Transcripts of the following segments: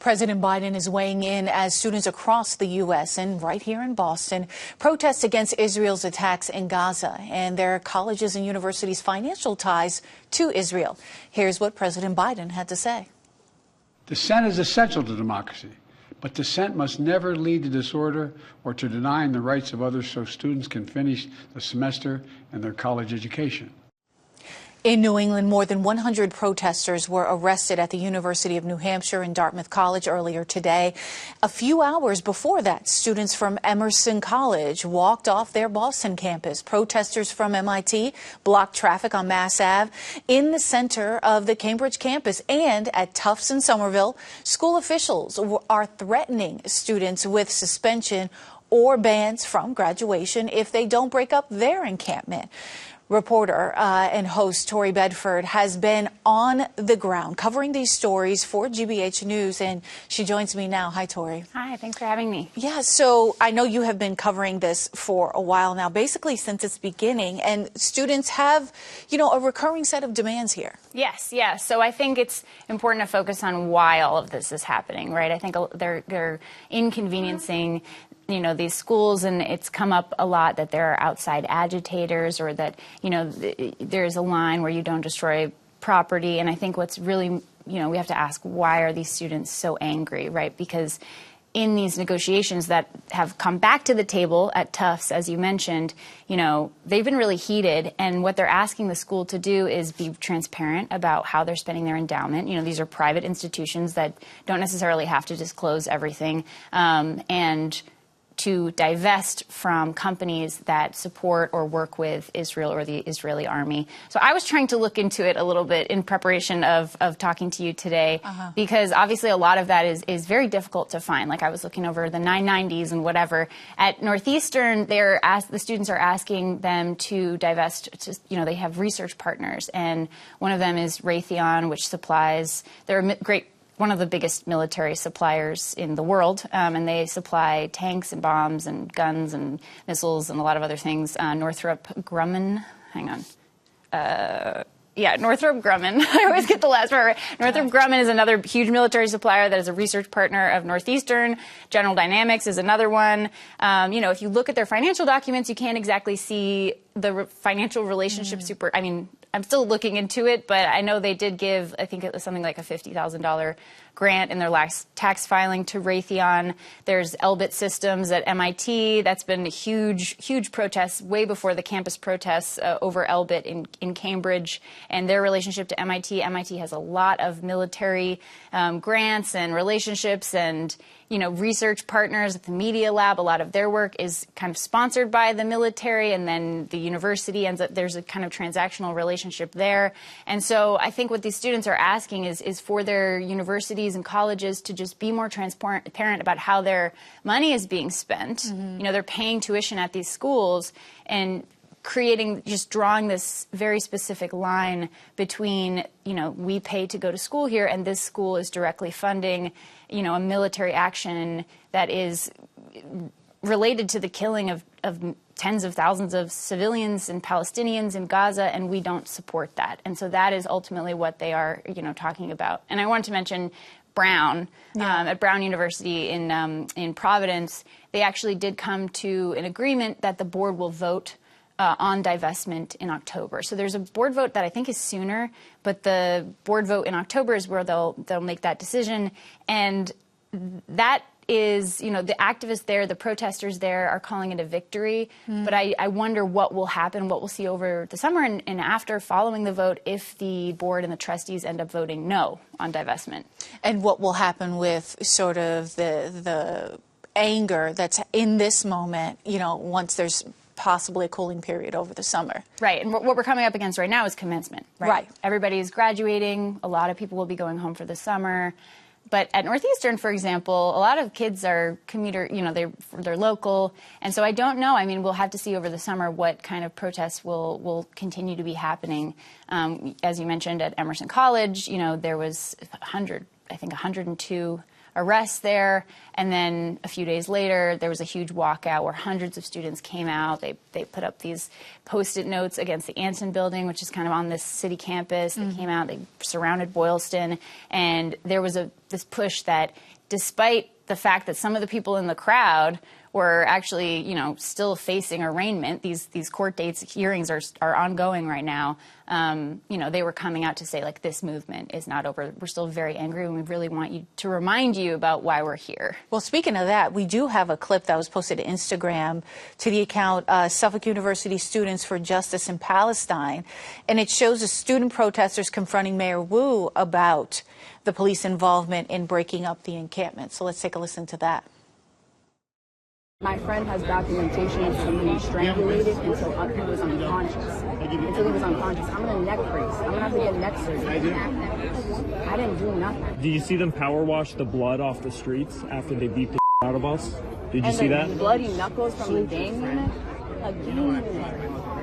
President Biden is weighing in as students across the U.S. and right here in Boston protest against Israel's attacks in Gaza and their colleges and universities' financial ties to Israel. Here's what President Biden had to say. Dissent is essential to democracy, but dissent must never lead to disorder or to denying the rights of others so students can finish the semester and their college education. In New England, more than 100 protesters were arrested at the University of New Hampshire and Dartmouth College earlier today. A few hours before that, students from Emerson College walked off their Boston campus. Protesters from MIT blocked traffic on Mass Ave in the center of the Cambridge campus, and at Tufts in Somerville, school officials are threatening students with suspension or bans from graduation if they don't break up their encampment. Reporter and host Tori Bedford has been on the ground covering these stories for GBH News, and she joins me now. Hi, Tori. Hi, thanks for having me. Yeah, so I know you have been covering this for a while now, basically since its beginning, and students have, a recurring set of demands here. Yes. So I think it's important to focus on why all of this is happening, right? I think they're inconveniencing these schools, and it's come up a lot that there are outside agitators, or that, there's a line where you don't destroy property. And I think what's really, we have to ask, why are these students so angry, right? Because in these negotiations that have come back to the table at Tufts, as you mentioned, they've been really heated. And what they're asking the school to do is be transparent about how they're spending their endowment. These are private institutions that don't necessarily have to disclose everything. And to divest from companies that support or work with Israel or the Israeli army. So I was trying to look into it a little bit in preparation of talking to you today, because obviously a lot of that is very difficult to find. Like, I was looking over the 990s and whatever. At Northeastern, the students are asking them to divest. They have research partners, and one of them is Raytheon, which supplies, they're a one of the biggest military suppliers in the world, and they supply tanks and bombs and guns and missiles and a lot of other things. Northrop Grumman, Northrop Grumman. I always get the last part right. Northrop Grumman is another huge military supplier that is a research partner of Northeastern. General Dynamics is another one. If you look at their financial documents, you can't exactly see the financial relationship I'm still looking into it, but I know they did give, I think it was something like a $50,000 grant in their last tax filing to Raytheon. There's Elbit Systems at MIT. That's been a huge protest way before the campus protests over Elbit in Cambridge, and their relationship to MIT. MIT has a lot of military grants and relationships and research partners at the Media Lab. A lot of their work is kind of sponsored by the military, and then the university ends up, there's a kind of transactional relationship there. And so I think what these students are asking is for their universities and colleges to just be more transparent about how their money is being spent. They're paying tuition at these schools, and drawing this very specific line between, we pay to go to school here, and this school is directly funding, a military action that is related to the killing of tens of thousands of civilians and Palestinians in Gaza, and we don't support that. And so that is ultimately what they are, talking about. And I wanted to mention Brown, at Brown University in Providence. They actually did come to an agreement that the board will vote on divestment in October. So there's a board vote that I think is sooner, but the board vote in October is where they'll make that decision. And that is, the activists there, the protesters there are calling it a victory. But I wonder what will happen, what we'll see over the summer and after following the vote if the board and the trustees end up voting no on divestment. And what will happen with sort of the anger that's in this moment, once there's possibly a cooling period over the summer. Right. And what we're coming up against right now is commencement. Right. Everybody's graduating. A lot of people will be going home for the summer. But at Northeastern, for example, a lot of kids are commuter, they're local. And so I don't know. We'll have to see over the summer what kind of protests will continue to be happening. As you mentioned, at Emerson College, there was I think, 102 arrests there. And then a few days later, there was a huge walkout where hundreds of students came out. They put up these Post-it notes against the Anson building, which is kind of on this city campus. They came out, they surrounded Boylston. And there was this push that despite the fact that some of the people in the crowd were actually, you know, still facing arraignment. These court dates, hearings are ongoing right now. You know, they were coming out to say, like, this movement is not over. We're still very angry, and we really want you to remind you about why we're here. Well, speaking of that, we do have a clip that was posted to Instagram to the account Suffolk University Students for Justice in Palestine, and it shows the student protesters confronting Mayor Wu about the police involvement in breaking up the encampment. So let's take a listen to that. My friend has documentation of him being strangulated until he was unconscious. I'm in a neck brace. I'm going to have to get neck surgery. I didn't do nothing. Do you see them power wash the blood off the streets after they beat the out of us? Did you see that? Bloody knuckles from the gang unit? Like, gang unit.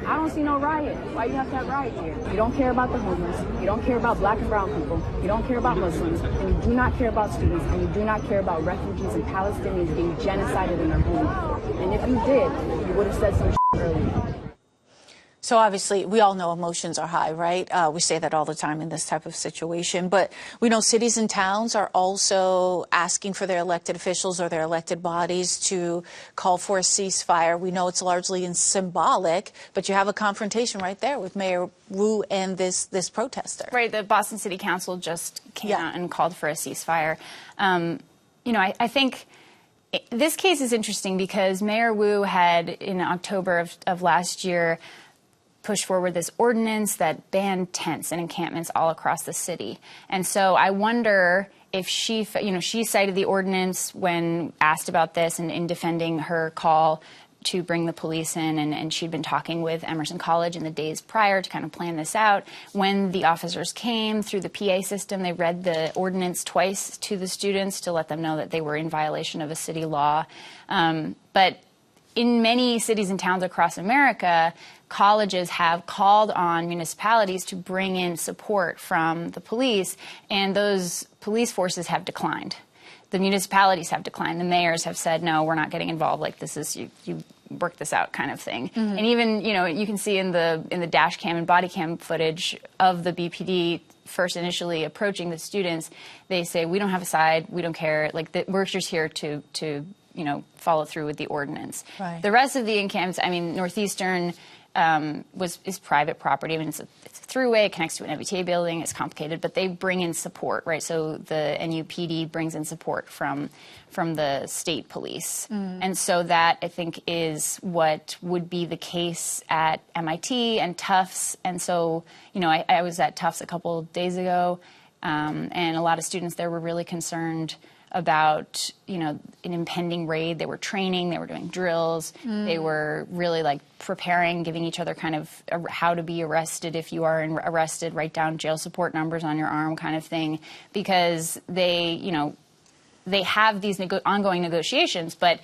I don't see no riot. Why you have to have riot here? You don't care about the homeless. You don't care about black and brown people. You don't care about Muslims. And you do not care about students. And you do not care about refugees and Palestinians being genocided in their homeland. And if you did, you would have said some shit earlier. So obviously, we all know emotions are high, right? We say that all the time in this type of situation. But we know cities and towns are also asking for their elected officials or their elected bodies to call for a ceasefire. We know it's largely symbolic, but you have a confrontation right there with Mayor Wu and this protester. Right. The Boston City Council just came out and called for a ceasefire. You know, I think this case is interesting because Mayor Wu had, in October of last year, pushed forward this ordinance that banned tents and encampments all across the city. And so I wonder if she cited the ordinance when asked about this and in defending her call to bring the police in, and she'd been talking with Emerson College in the days prior to kind of plan this out. When the officers came through the PA system, they read the ordinance twice to the students to let them know that they were in violation of a city law. But in many cities and towns across America, colleges have called on municipalities to bring in support from the police, and those police forces have declined. The municipalities have declined. The mayors have said, no, we're not getting involved. Like, this is, you work this out kind of thing. And even, you know, you can see in the dash cam and body cam footage of the BPD first initially approaching the students, they say, we don't have a side, we don't care. Like, we're just here to you know, follow through with the ordinance. Right. The rest of the encampments, I mean, Northeastern is private property. I mean, it's a throughway, it connects to an MBTA building, it's complicated, but they bring in support, right? So the NUPD brings in support from the state police. And so that, I think, is what would be the case at MIT and Tufts. And so, you know, I was at Tufts a couple of days ago, and a lot of students there were really concerned about, you know, an impending raid. They were training, they were doing drills, they were really like preparing, giving each other kind of how to be arrested if you are arrested, write down jail support numbers on your arm kind of thing, because they, you know, they have these ongoing negotiations. But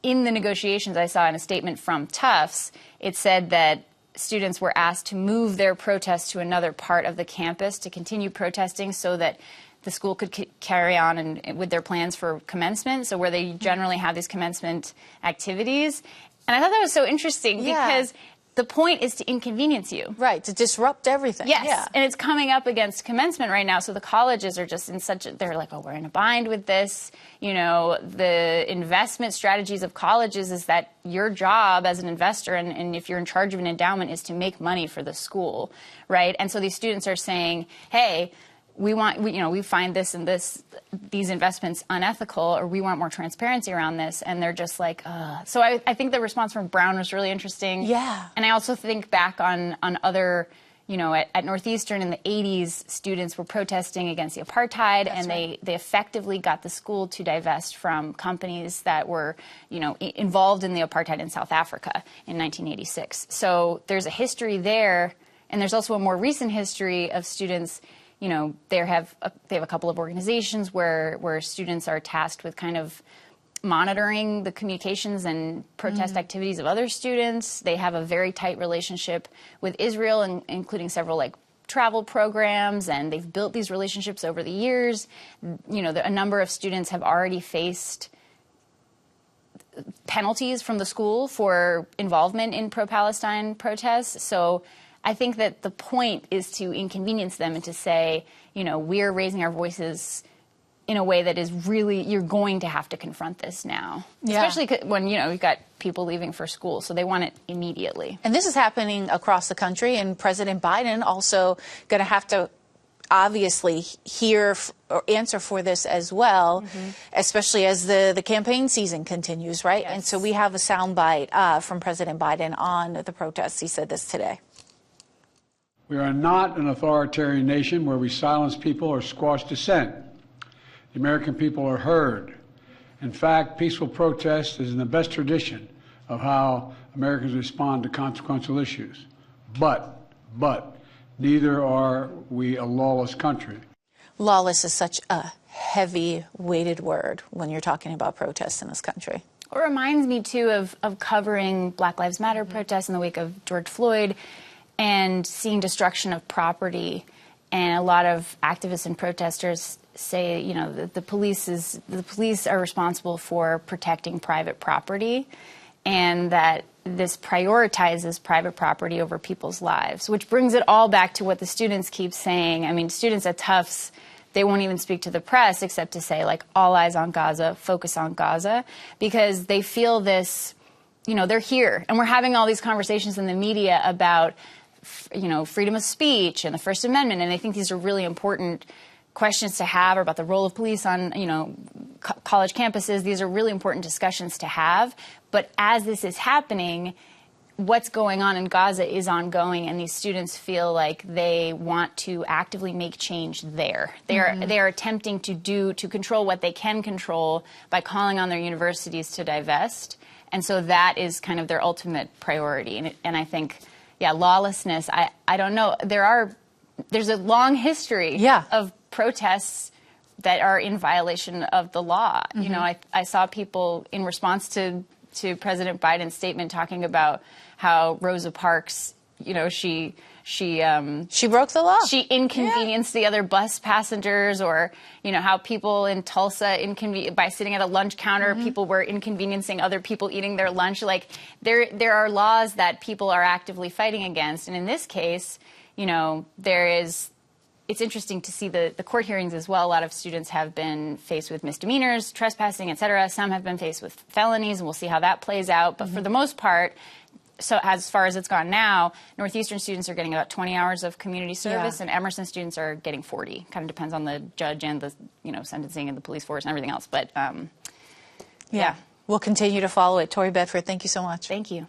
in the negotiations I saw in a statement from Tufts, it said that students were asked to move their protest to another part of the campus to continue protesting so that the school could carry on and with their plans for commencement, so where they generally have these commencement activities. And I thought that was so interesting because the point is to inconvenience you. Right, to disrupt everything. Yes, yeah. And it's coming up against commencement right now, so the colleges are just in such they're like, oh, we're in a bind with this. You know, the investment strategies of colleges is that your job as an investor, and if you're in charge of an endowment, is to make money for the school, right? And so these students are saying, hey, we find this and these investments unethical, or we want more transparency around this. And they're just like, ugh. So I think the response from Brown was really interesting. Yeah. And I also think back on other, you know, at Northeastern in the 80s, students were protesting against the apartheid, and they effectively got the school to divest from companies that were, you know, involved in the apartheid in South Africa in 1986. So there's a history there, and there's also a more recent history of students. You know, they have a couple of organizations where students are tasked with kind of monitoring the communications and protest activities of other students. They have a very tight relationship with Israel, including several like travel programs, and they've built these relationships over the years. You know, a number of students have already faced penalties from the school for involvement in pro-Palestine protests. So I think that the point is to inconvenience them and to say, you know, we're raising our voices in a way that is really, you're going to have to confront this now. Yeah. Especially when, you know, you've got people leaving for school, so they want it immediately. And this is happening across the country, and President Biden also going to have to obviously hear or answer for this as well, especially as the campaign season continues, right? Yes. And so we have a soundbite from President Biden on the protests. He said this today. We are not an authoritarian nation where we silence people or squash dissent. The American people are heard. In fact, peaceful protest is in the best tradition of how Americans respond to consequential issues. But, neither are we a lawless country. Lawless is such a heavy-weighted word when you're talking about protests in this country. It reminds me, too, of covering Black Lives Matter protests in the wake of George Floyd and seeing destruction of property. And a lot of activists and protesters say, you know, that the police are responsible for protecting private property, and that this prioritizes private property over people's lives, which brings it all back to what the students keep saying. I mean, students at Tufts, they won't even speak to the press except to say, like, all eyes on Gaza, focus on Gaza, because they feel this, you know, they're here. And we're having all these conversations in the media about, you know, freedom of speech and the First Amendment, and I think these are really important questions to have about the role of police on, you know, college campuses. These are really important discussions to have. But as this is happening, what's going on in Gaza is ongoing, and these students feel like they want to actively make change there. They are attempting to control what they can control by calling on their universities to divest. And so that is kind of their ultimate priority. And I think, yeah, lawlessness, I don't know. There's a long history of protests that are in violation of the law. You know, I saw people in response to President Biden's statement talking about how Rosa Parks, you know, she broke the law. She inconvenienced the other bus passengers, or, you know, how people in Tulsa by sitting at a lunch counter, people were inconveniencing other people eating their lunch. Like, there are laws that people are actively fighting against, and in this case, you know, it's interesting to see the court hearings as well. A lot of students have been faced with misdemeanors, trespassing, et cetera. Some have been faced with felonies, and we'll see how that plays out. But for the most part, so as far as it's gone now, Northeastern students are getting about 20 hours of community service, and Emerson students are getting 40. Kind of depends on the judge and the, you know, sentencing and the police force and everything else. But, yeah. We'll continue to follow it. Tori Bedford, thank you so much. Thank you.